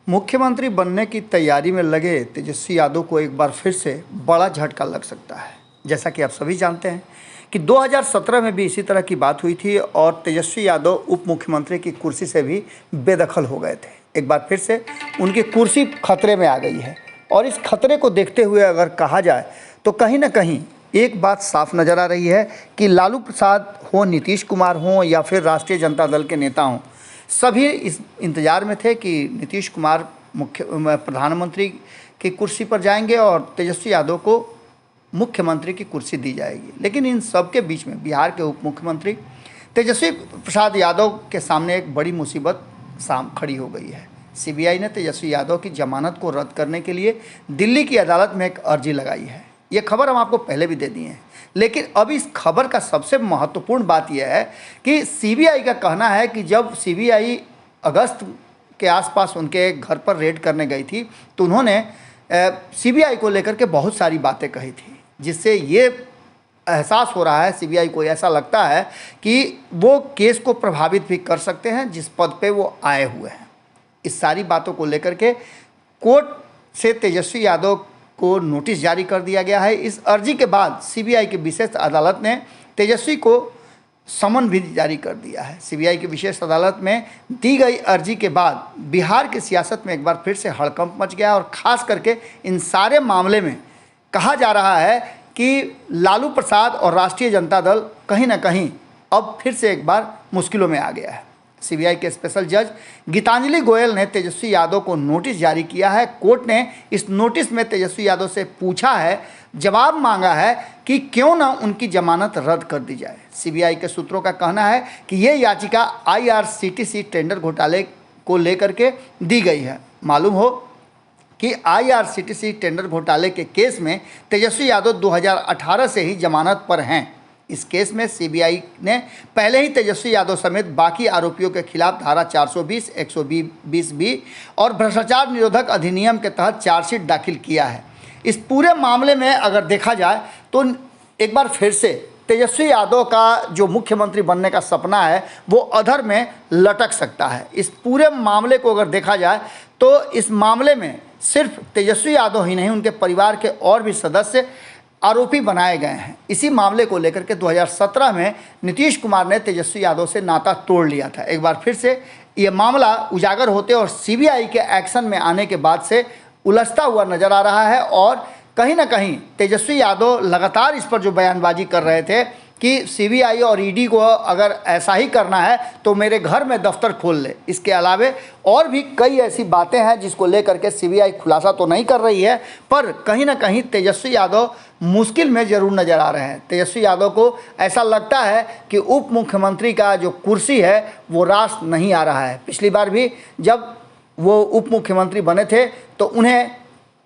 मुख्यमंत्री बनने की तैयारी में लगे तेजस्वी यादव को एक बार फिर से बड़ा झटका लग सकता है। जैसा कि आप सभी जानते हैं कि 2017 में भी इसी तरह की बात हुई थी और तेजस्वी यादव उप मुख्यमंत्री की कुर्सी से भी बेदखल हो गए थे। एक बार फिर से उनकी कुर्सी खतरे में आ गई है और इस खतरे को देखते हुए अगर कहा जाए तो कहीं ना कहीं एक बात साफ नज़र आ रही है कि लालू प्रसाद हो, नीतीश कुमार हों या फिर राष्ट्रीय जनता दल के नेता हों, सभी इस इंतज़ार में थे कि नीतीश कुमार प्रधानमंत्री की कुर्सी पर जाएंगे और तेजस्वी यादव को मुख्यमंत्री की कुर्सी दी जाएगी। लेकिन इन सब के बीच में बिहार के उप मुख्यमंत्री तेजस्वी प्रसाद यादव के सामने एक बड़ी मुसीबत खड़ी हो गई है। सीबीआई ने तेजस्वी यादव की जमानत को रद्द करने के लिए दिल्ली की अदालत में एक अर्जी लगाई है। ये खबर हम आपको पहले भी दे दी है, लेकिन अब इस खबर का सबसे महत्वपूर्ण बात यह है कि सीबीआई का कहना है कि जब सीबीआई अगस्त के आसपास उनके घर पर रेड करने गई थी तो उन्होंने सीबीआई को लेकर के बहुत सारी बातें कही थी, जिससे ये एहसास हो रहा है सीबीआई को, ऐसा लगता है कि वो केस को प्रभावित भी कर सकते हैं जिस पद पे वो आए हुए हैं। इस सारी बातों को लेकर के कोर्ट से तेजस्वी यादव को नोटिस जारी कर दिया गया है। इस अर्जी के बाद सीबीआई की विशेष अदालत ने तेजस्वी को समन भी जारी कर दिया है। सीबीआई की विशेष अदालत में दी गई अर्जी के बाद बिहार की सियासत में एक बार फिर से हड़कंप मच गया और ख़ास करके इन सारे मामले में कहा जा रहा है कि लालू प्रसाद और राष्ट्रीय जनता दल कहीं ना कहीं अब फिर से एक बार मुश्किलों में आ गया है। सीबीआई के स्पेशल जज गीतांजलि गोयल ने तेजस्वी यादव को नोटिस जारी किया है। कोर्ट ने इस नोटिस में तेजस्वी यादव से पूछा है, जवाब मांगा है कि क्यों ना उनकी जमानत रद्द कर दी जाए। सीबीआई के सूत्रों का कहना है कि ये याचिका आईआरसीटीसी टेंडर घोटाले को लेकर के दी गई है। मालूम हो कि आईआरसीटीसी टेंडर घोटाले के केस में तेजस्वी यादव 2018 से ही जमानत पर हैं। इस केस में सीबीआई ने पहले ही तेजस्वी यादव समेत बाकी आरोपियों के खिलाफ धारा 420, 120B और भ्रष्टाचार निरोधक अधिनियम के तहत चार्जशीट दाखिल किया है। इस पूरे मामले में अगर देखा जाए तो एक बार फिर से तेजस्वी यादव का जो मुख्यमंत्री बनने का सपना है वो अधर में लटक सकता है। इस पूरे मामले को अगर देखा जाए तो इस मामले में सिर्फ तेजस्वी यादव ही नहीं, उनके परिवार के और भी सदस्य आरोपी बनाए गए हैं। इसी मामले को लेकर के 2017 में नीतीश कुमार ने तेजस्वी यादव से नाता तोड़ लिया था। एक बार फिर से ये मामला उजागर होते और सीबीआई के एक्शन में आने के बाद से उलझता हुआ नज़र आ रहा है और कहीं ना कहीं तेजस्वी यादव लगातार इस पर जो बयानबाजी कर रहे थे कि सीबीआई और ईडी को अगर ऐसा ही करना है तो मेरे घर में दफ्तर खोल ले। इसके अलावे और भी कई ऐसी बातें हैं जिसको लेकर के सीबीआई खुलासा तो नहीं कर रही है, पर कहीं ना कहीं तेजस्वी यादव मुश्किल में ज़रूर नज़र आ रहे हैं। तेजस्वी यादव को ऐसा लगता है कि उप मुख्यमंत्री का जो कुर्सी है वो रास नहीं आ रहा है। पिछली बार भी जब वो उप मुख्यमंत्री बने थे तो उन्हें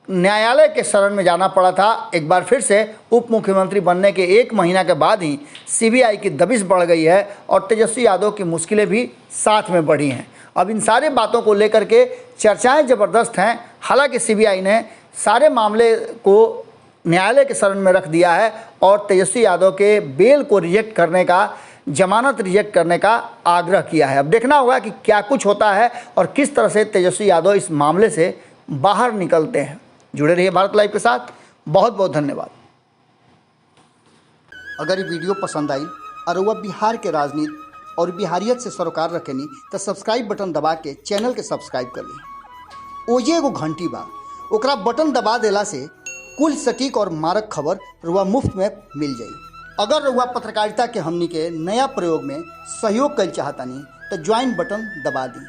न्यायालय के शरण में जाना पड़ा था। एक बार फिर से उप मुख्यमंत्री बनने के 1 महीना के बाद ही सीबीआई की दबिश बढ़ गई है और तेजस्वी यादव की मुश्किलें भी साथ में बढ़ी हैं। अब इन सारे बातों को लेकर के चर्चाएं ज़बरदस्त हैं। हालांकि सीबीआई ने सारे मामले को न्यायालय के शरण में रख दिया है और तेजस्वी यादव के बेल को रिजेक्ट करने का, जमानत रिजेक्ट करने का आग्रह किया है। अब देखना होगा कि क्या कुछ होता है और किस तरह से तेजस्वी यादव इस मामले से बाहर निकलते हैं। जुड़े रहिए भारत लाइव के साथ। बहुत बहुत धन्यवाद। अगर ये वीडियो पसंद आई और वह बिहार के राजनीति और बिहारियत से सरोकार रखेनी तो सब्सक्राइब बटन दबा के चैनल के सब्सक्राइब कर ली। ओजे एगो घंटी बा, ओकरा बटन दबा देला से कुल सटीक और मारक खबर रुआ मुफ्त में मिल जाई। अगर रुआ पत्रकारिता के हमनी के नया प्रयोग में सहयोग कर चाहतानी तो ज्वाइन बटन दबा दी।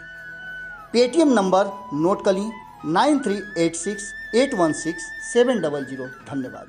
पेटीएम नंबर नोट कर ली 9386816700। धन्यवाद।